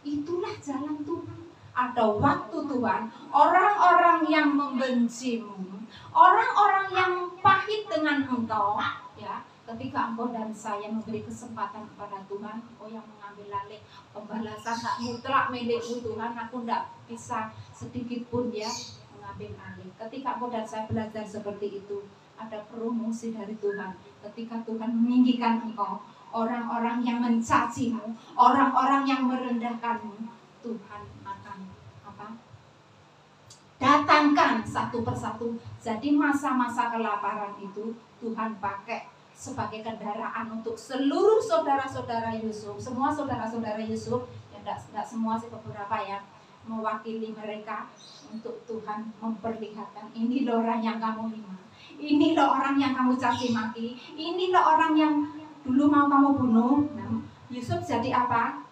Itulah jalan Tuhan. Ada waktu Tuhan, orang-orang yang membencimu, orang-orang yang pahit dengan engkau, ya, ketika engkau dan saya memberi kesempatan kepada Tuhan, engkau yang mengambil alih pembalasan hak mutlak milikmu Tuhan, aku tidak bisa sedikit pun ya mengambil alih. Ketika engkau dan saya belajar seperti itu, ada promosi dari Tuhan. Ketika Tuhan meninggikan engkau, orang-orang yang mencacimu, orang-orang yang merendahkanmu, Tuhan akan datangkan satu persatu. Jadi masa-masa kelaparan itu Tuhan pakai sebagai kendaraan untuk seluruh saudara-saudara Yusuf, semua saudara-saudara Yusuf, ya tidak semua sih, beberapa ya, mewakili mereka untuk Tuhan memperlihatkan, ini loh orang yang kamu hina, ini loh orang yang kamu caci maki, ini loh orang yang dulu mau kamu bunuh. Nah, Yusuf jadi apa?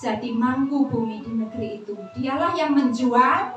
Jadi mangku bumi di negeri itu. Dialah yang menjual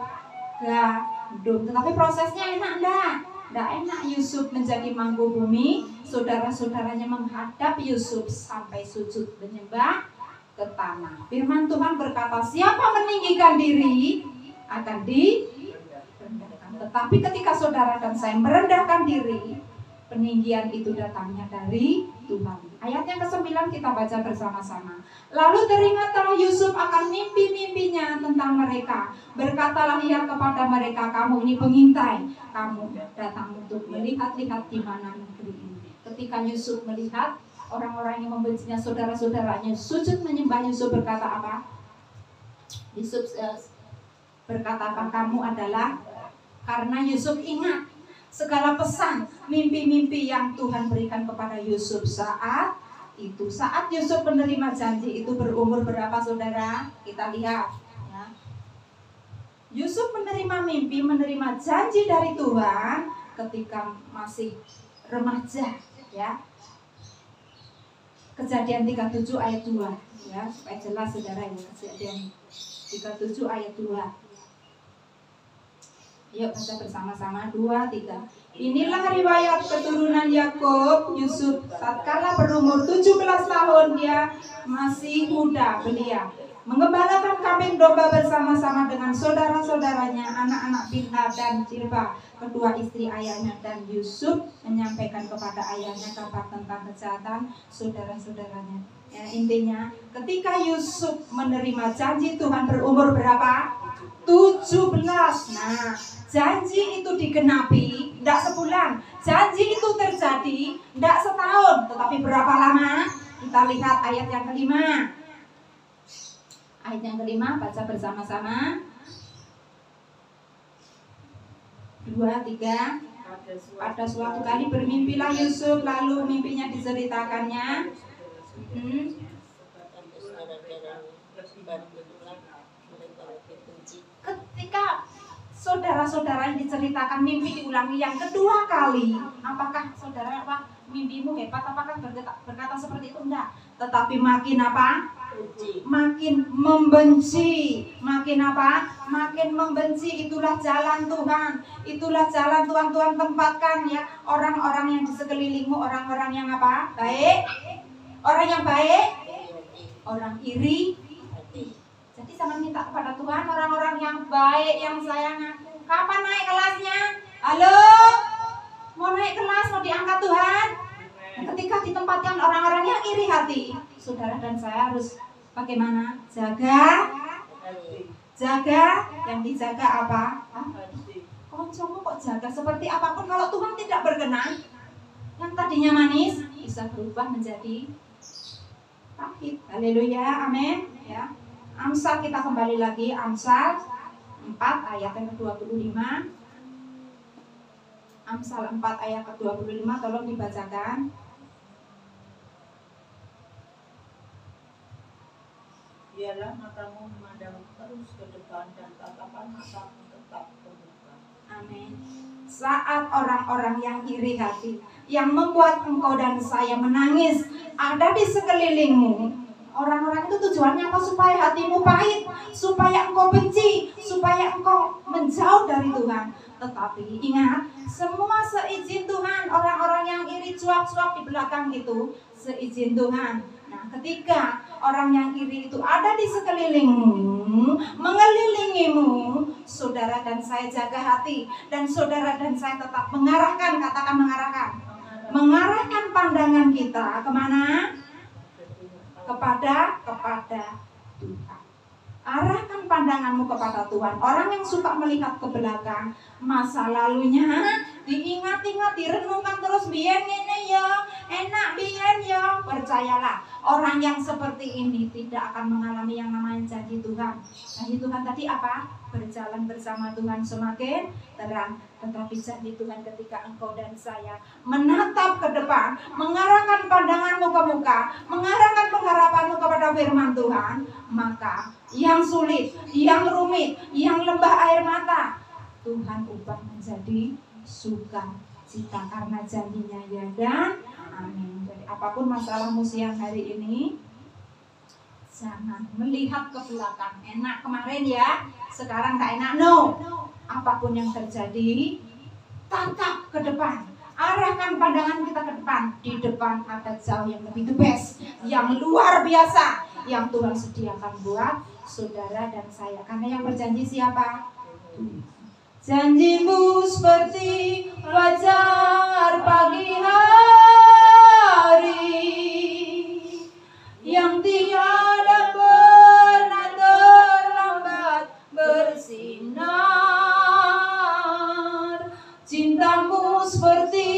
gandum. Tetapi prosesnya enak enggak? Enggak enak. Yusuf menjadi mangku bumi, saudara-saudaranya menghadap Yusuf sampai sujud menyembah ke tanah. Firman Tuhan berkata, siapa meninggikan diri akan direndahkan. Tetapi ketika saudara dan saya merendahkan diri, peninggian itu datangnya dari Tuhan. Ayat yang ke-9 kita baca bersama-sama. Lalu teringatlah Yusuf akan mimpi-mimpinya tentang mereka. Berkatalah ia kepada mereka, kamu ini pengintai, kamu datang untuk melihat-lihat di mana negeri ini. Ketika Yusuf melihat orang-orang yang membencinya, saudara-saudaranya sujud menyembah, Yusuf berkata apa? Yusuf berkata apa? Kamu adalah, karena Yusuf ingat segala pesan, mimpi-mimpi yang Tuhan berikan kepada Yusuf saat itu. Saat Yusuf menerima janji itu berumur berapa saudara? Kita lihat ya. Yusuf menerima mimpi, menerima janji dari Tuhan ketika masih remaja ya. Kejadian 37 ayat 2 ya, supaya jelas saudara ya. Kejadian 37 ayat 2. Yuk baca bersama-sama, 2, 3. Inilah riwayat keturunan Yakub. Yusuf tatkala berumur 17 tahun, dia masih muda belia, mengembalakan kambing domba bersama-sama dengan saudara-saudaranya, anak-anak Bilha dan Zilpa, kedua istri ayahnya. Dan Yusuf menyampaikan kepada ayahnya kabar tentang kejahatan saudara-saudaranya. Ya, intinya ketika Yusuf menerima janji Tuhan berumur berapa? 17. Nah, janji itu digenapi tidak sebulan, janji itu terjadi tidak setahun, tetapi berapa lama? Kita lihat ayat yang kelima. Ayat yang kelima, baca bersama-sama. 2, 3. Pada suatu kali bermimpilah Yusuf, lalu mimpinya diceritakannya. Ketika saudara-saudara yang diceritakan mimpi diulangi yang kedua kali, apakah saudara mimpimu hebat? Apakah berkata seperti itu? Enggak. Tetapi makin apa? Makin membenci. Makin apa? Makin membenci. Itulah jalan Tuhan. Itulah jalan Tuhan tempatkan ya orang-orang yang di sekelilingmu, orang-orang yang apa? Baik. Orang yang baik, orang iri. Jadi jangan minta kepada Tuhan orang-orang yang baik, yang sayang aku. Kapan naik kelasnya? Halo? Mau naik kelas, mau diangkat Tuhan? Ketika ditempatkan orang-orang yang iri hati, saudara dan saya harus bagaimana? Jaga. Yang dijaga apa? Koncomu kok jaga seperti apapun, kalau Tuhan tidak berkenan, yang tadinya manis bisa berubah menjadi pahit. Haleluya, amin. Ya. Amsal, kita kembali lagi, Amsal 4 ayat yang ke-25. Amsal 4 ayat ke-25, tolong dibacakan. Biarlah matamu memandang terus ke depan dan tatapan matamu tetap terbuka. Amin. saat orang-orang yang iri hati, yang membuat engkau dan saya menangis, ada di sekelilingmu. Orang-orang itu tujuannya apa? Supaya hatimu pahit, supaya engkau benci, supaya engkau menjauh dari Tuhan. Tetapi ingat, semua seizin Tuhan. Orang-orang yang iri cuap-cuap di belakang itu seizin Tuhan. Nah, ketika orang yang iri itu ada di sekelilingmu, mengelilingimu, saudara dan saya jaga hati, dan saudara dan saya tetap mengarahkan, katakan mengarahkan pandangan kita kemana? Kepada Tuhan. Arahkan pandanganmu kepada Tuhan. Orang yang suka melihat ke belakang, masa lalunya diingat-ingat, direnungkan terus, biyen ngene ya, enak biyen ya. Percayalah, orang yang seperti ini tidak akan mengalami yang namanya janji Tuhan. Janji Tuhan tadi apa? Berjalan bersama Tuhan semakin terang. Tetapi janji Tuhan ketika engkau dan saya menatap ke depan, mengarahkan pandanganmu ke muka, mengarahkan pengharapanmu kepada firman Tuhan, maka yang sulit, yang rumit, yang lembah air mata, Tuhan ubah menjadi sukacita, karena janjinya ya dan amin. Jadi apapun masalahmu siang hari ini, jangan melihat ke belakang. Enak kemarin ya, sekarang gak enak. No, apapun yang terjadi, tatap ke depan. Arahkan pandangan kita ke depan. Di depan ada jauh yang lebih the best, yang luar biasa, yang Tuhan sediakan buat saudara dan saya. Karena yang berjanji siapa? Janjimu seperti fajar pagi hari, yang tiada pernah terlambat bersinar. Cintamu seperti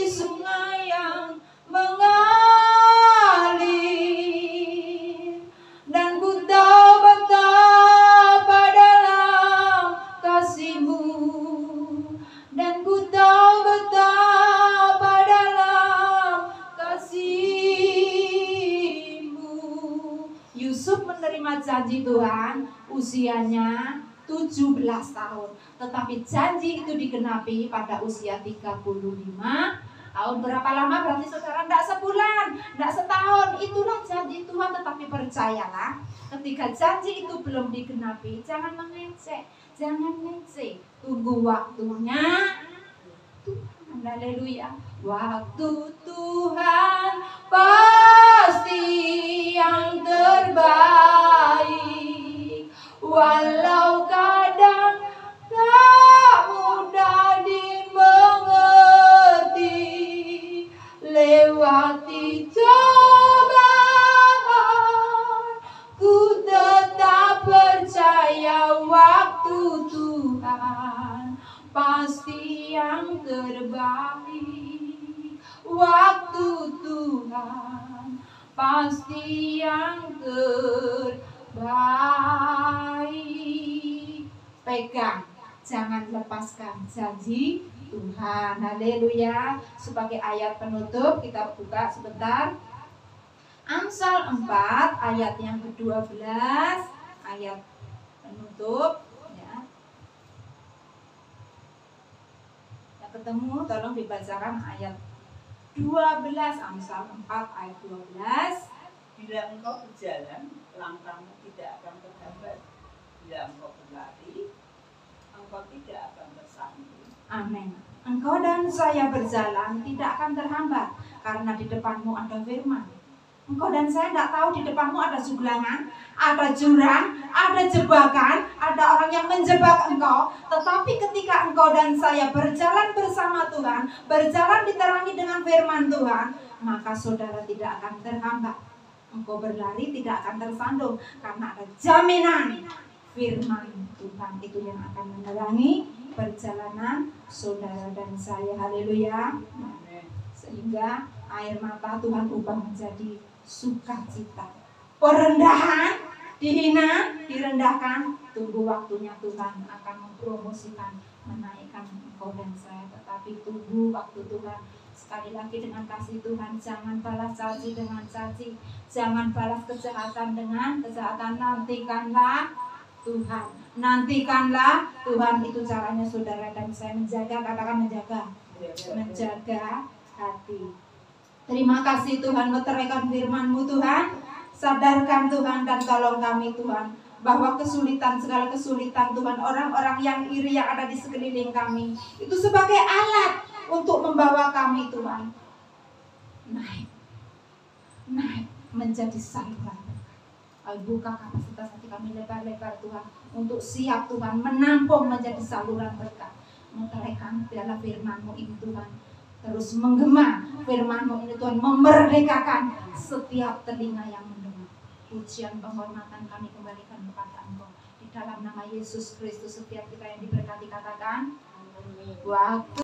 sungai yang mengalir, dan ku tahu betapa dalam kasihmu, dan ku tahu betapa dalam kasihmu. Yusuf menerima janji Tuhan usianya 17 tahun, tetapi janji itu digenapi pada usia 35 tahun. Berapa lama berarti saudara? Tidak sebulan, tidak setahun. Itulah janji Tuhan. Tetapi percayalah, ketika janji itu belum digenapi, jangan mengecek, jangan ngecek. Tunggu waktunya Tuhan. Haleluya. Waktu Tuhan pasti yang terbaik, walau kadang tak mudah dimengerti. Lewati cobaan, ku tetap percaya waktu Tuhan pasti yang terbaik. Waktu Tuhan pasti yang terbaik. Pegang, jangan lepaskan janji Tuhan. Haleluya. Sebagai ayat penutup kita buka sebentar Amsal 4 ayat yang ke-12, ayat penutup ya. Yang ketemu tolong dibacakan ayat 12, Amsal 4 ayat 12. Bila engkau berjalan, langkahmu tidak akan terhambat. Bila engkau berlari, engkau tidak akan tersandung. Amin. Engkau dan saya berjalan tidak akan terhambat, karena di depanmu ada firman. Engkau dan saya tidak tahu di depanmu ada juglangan, ada jurang, ada jebakan, ada orang yang menjebak engkau. Tetapi ketika engkau dan saya berjalan bersama Tuhan, berjalan diterangi dengan firman Tuhan, maka saudara tidak akan terhambat. Engkau berlari tidak akan tersandung, karena ada jaminan firman Tuhan itu yang akan menerangi perjalanan saudara dan saya. Haleluya. Sehingga air mata Tuhan ubah menjadi sukacita. Perendahan, dihina, direndahkan, tunggu waktunya Tuhan akan mempromosikan, menaikkan engkau dan saya. Tetapi tunggu waktu Tuhan. Sekali lagi dengan kasih Tuhan, jangan balas caci dengan caci, jangan balas kejahatan dengan kejahatan. Nantikanlah Tuhan. Nantikanlah Tuhan, itu caranya saudara dan saya menjaga, katakan menjaga hati. Terima kasih Tuhan, meteraikan firman-Mu Tuhan. Sadarkan Tuhan dan tolong kami Tuhan, bahwa kesulitan, segala kesulitan Tuhan, orang-orang yang iri yang ada di sekeliling kami, itu sebagai alat untuk membawa kami Tuhan naik menjadi saluran. Buka kapasitas hati kami lebar-lebar Tuhan, untuk siap Tuhan menampung menjadi saluran berkat. Meteraikan dalam firman-Mu ini Tuhan, terus menggema firman-Mu ini Tuhan, memerdekakan setiap telinga yang mendengar. Pujian penghormatan kami kembalikan kepada Engkau, di dalam nama Yesus Kristus. Setiap kita yang diberkati katakan, waktu